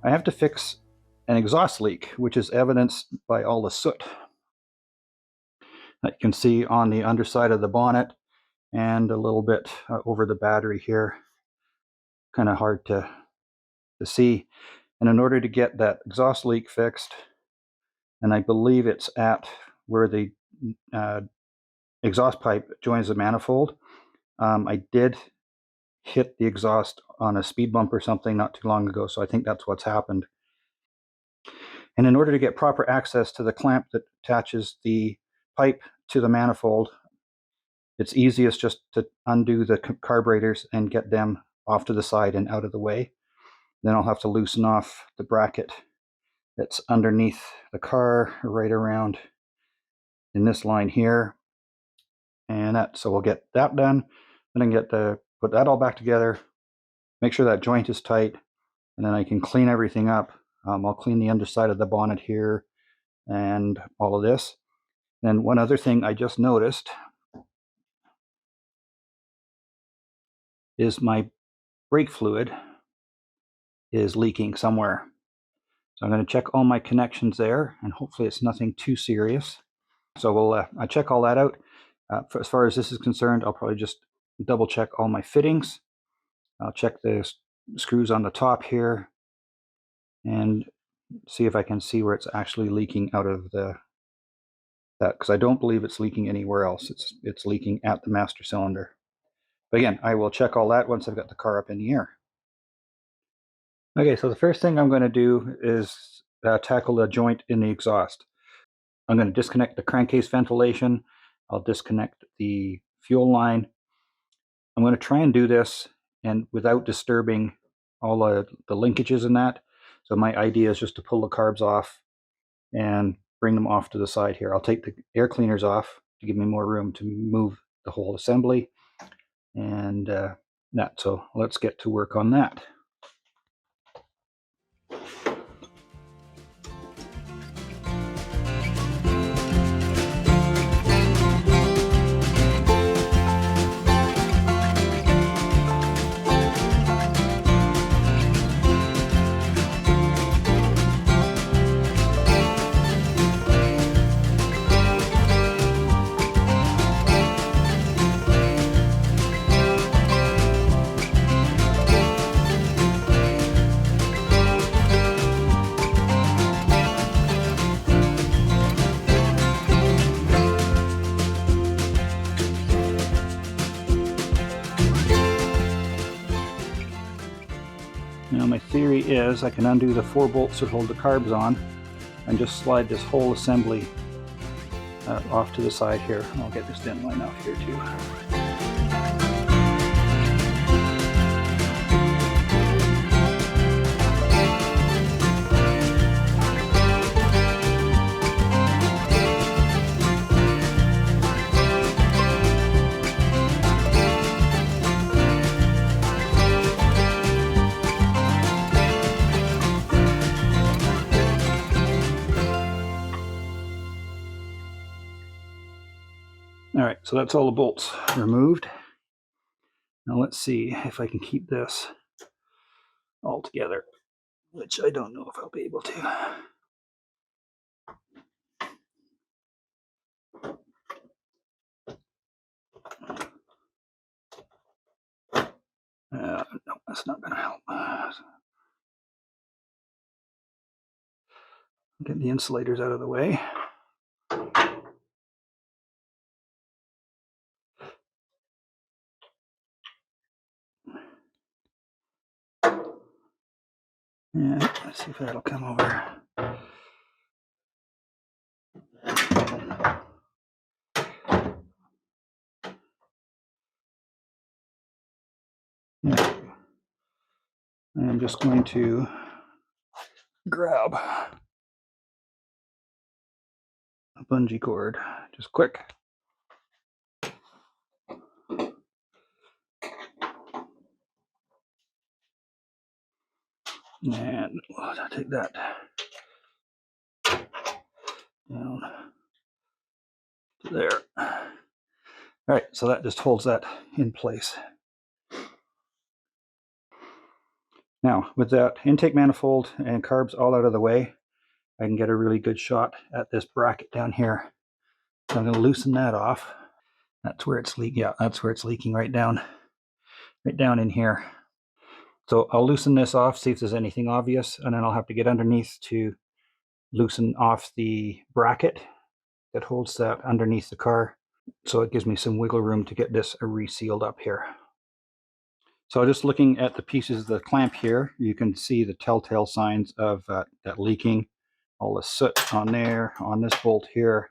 I have to fix an exhaust leak, which is evidenced by all the soot that you can see on the underside of the bonnet and a little bit over the battery here. Kind of hard to see. And in order to get that exhaust leak fixed, and I believe it's at where the exhaust pipe joins the manifold, I did hit the exhaust on a speed bump or something not too long ago, so I think that's what's happened. And in order to get proper access to the clamp that attaches the pipe to the manifold, it's easiest just to undo the carburetors and get them off to the side and out of the way. Then I'll have to loosen off the bracket that's underneath the car, right around in this line here. And so we'll get that done, and then put that all back together, make sure that joint is tight, and then I can clean everything up. I'll clean the underside of the bonnet here and all of this. And one other thing I just noticed is my brake fluid is leaking somewhere. So I'm going to check all my connections there, and hopefully it's nothing too serious. So I'll check all that out. As far as this is concerned, I'll probably just double check all my fittings. I'll check the screws on the top here and see if I can see where it's actually leaking out of that, because I don't believe it's leaking anywhere else. It's leaking at the master cylinder. But again, I will check all that once I've got the car up in the air. Okay, so the first thing I'm going to do is tackle the joint in the exhaust. I'm going to disconnect the crankcase ventilation. I'll disconnect the fuel line. I'm going to try and do this and without disturbing all the linkages in that. So my idea is just to pull the carbs off and bring them off to the side here. I'll take the air cleaners off to give me more room to move the whole assembly and that. So let's get to work on that. Now my theory is I can undo the 4 bolts that hold the carbs on and just slide this whole assembly off to the side here. I'll get this dent line off here too. All right, so that's all the bolts removed. Now let's see if I can keep this all together, which I don't know if I'll be able to. No, that's not going to help. Get the insulators out of the way. And let's see if that'll come over. Yeah. I'm just going to grab a bungee cord, just quick. And I'll take that down to there. All right, so that just holds that in place. Now, with that intake manifold and carbs all out of the way, I can get a really good shot at this bracket down here. So I'm going to loosen that off. That's where it's leaking. Yeah, that's where it's leaking right down in here. So I'll loosen this off, see if there's anything obvious, and then I'll have to get underneath to loosen off the bracket that holds that underneath the car. So it gives me some wiggle room to get this resealed up here. So just looking at the pieces of the clamp here, you can see the telltale signs of that leaking. All the soot on there, on this bolt here,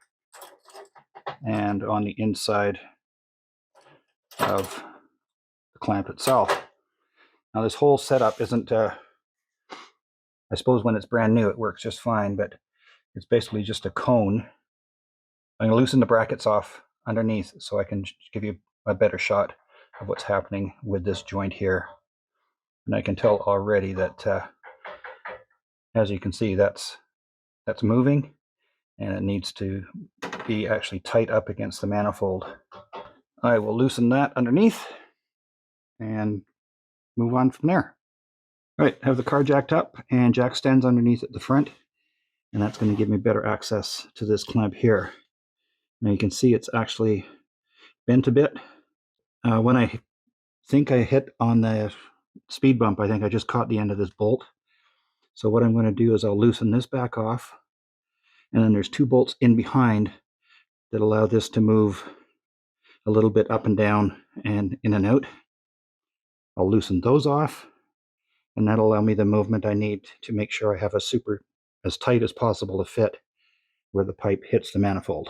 and on the inside of the clamp itself. Now this whole setup isn't, I suppose when it's brand new it works just fine, but it's basically just a cone. I'm going to loosen the brackets off underneath so I can give you a better shot of what's happening with this joint here. And I can tell already that, as you can see, that's moving, and it needs to be actually tight up against the manifold. I will loosen that underneath and move on from there. All right, have the car jacked up and jack stands underneath at the front, and that's going to give me better access to this clamp here. Now you can see it's actually bent a bit. When I think I hit on the speed bump, I think I just caught the end of this bolt. So what I'm going to do is I'll loosen this back off, and then there's two bolts in behind that allow this to move a little bit up and down and in and out. I'll loosen those off, and that'll allow me the movement I need to make sure I have as tight as possible to fit where the pipe hits the manifold.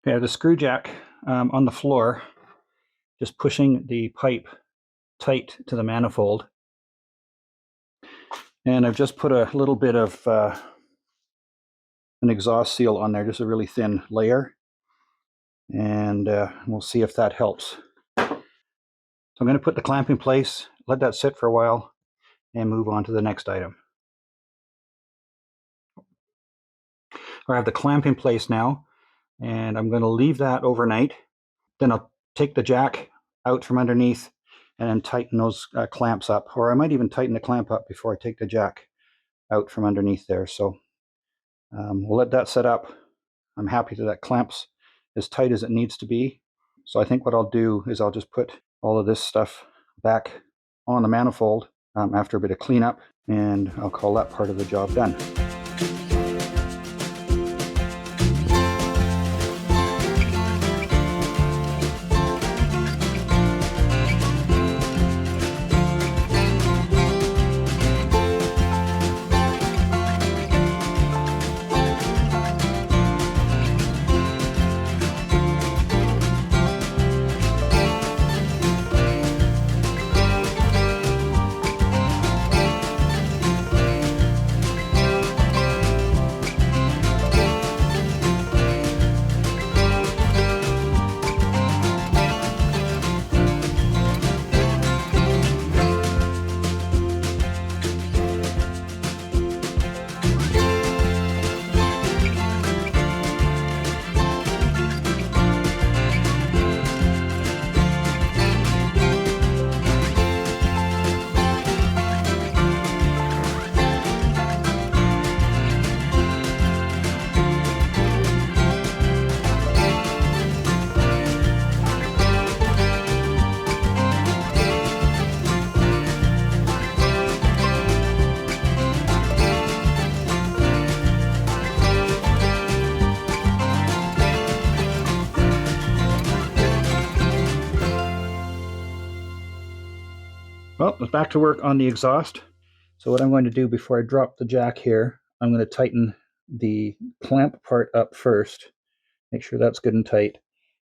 Okay, I have the screw jack on the floor, just pushing the pipe tight to the manifold. And I've just put a little bit of an exhaust seal on there, just a really thin layer. And we'll see if that helps. So I'm going to put the clamp in place, let that sit for a while, and move on to the next item. I have the clamp in place now, and I'm going to leave that overnight. Then I'll take the jack out from underneath and then tighten those clamps up, or I might even tighten the clamp up before I take the jack out from underneath there. So we'll let that set up. I'm happy that clamp's as tight as it needs to be. So I think what I'll do is I'll just put all of this stuff back on the manifold after a bit of cleanup, and I'll call that part of the job done. Well, it's back to work on the exhaust. So what I'm going to do before I drop the jack here, I'm going to tighten the clamp part up first, make sure that's good and tight,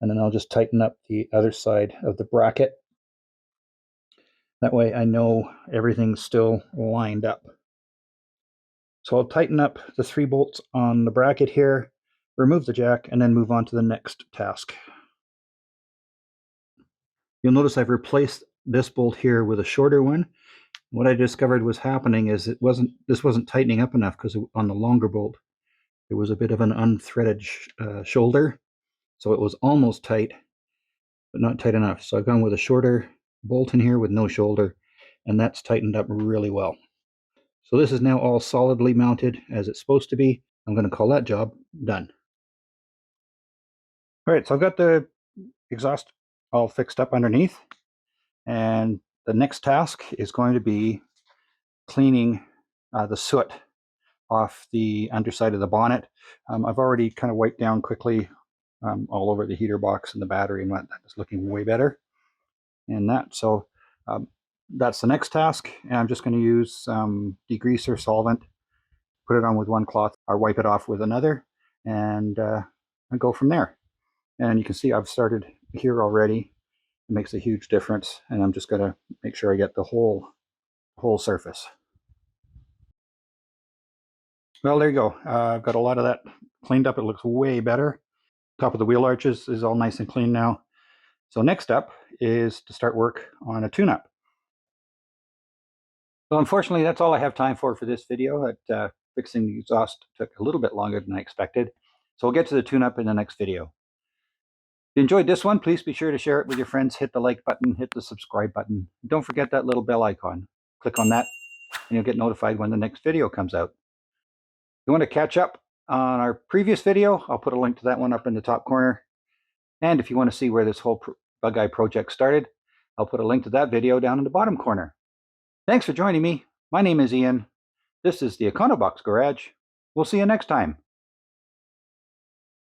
and then I'll just tighten up the other side of the bracket. That way I know everything's still lined up. So I'll tighten up the 3 bolts on the bracket here, remove the jack, and then move on to the next task. You'll notice I've replaced this bolt here with a shorter one. What I discovered was happening is this wasn't tightening up enough, because on the longer bolt it was a bit of an unthreaded shoulder, so it was almost tight but not tight enough. So I've gone with a shorter bolt in here with no shoulder, and that's tightened up really well. So this is now all solidly mounted as it's supposed to be. I'm going to call that job done. All right, so I've got the exhaust all fixed up underneath, and the next task is going to be cleaning the soot off the underside of the bonnet. I've already kind of wiped down quickly all over the heater box and the battery and whatnot. It's looking way better. And that, so that's the next task. And I'm just going to use some degreaser solvent, put it on with one cloth, or wipe it off with another, and go from there. And you can see I've started here already. It makes a huge difference, and I'm just going to make sure I get the whole surface. Well, there you go. I've got a lot of that cleaned up. It looks way better. Top of the wheel arches is all nice and clean now. So next up is to start work on a tune-up. So unfortunately, that's all I have time for this video. Fixing the exhaust took a little bit longer than I expected. So we'll get to the tune-up in the next video. If you enjoyed this one, please be sure to share it with your friends. Hit the like button, hit the subscribe button. Don't forget that little bell icon. Click on that and you'll get notified when the next video comes out. If you want to catch up on our previous video, I'll put a link to that one up in the top corner. And if you want to see where this whole Bugeye project started, I'll put a link to that video down in the bottom corner. Thanks for joining me. My name is Ian. This is the Econobox Garage. We'll see you next time.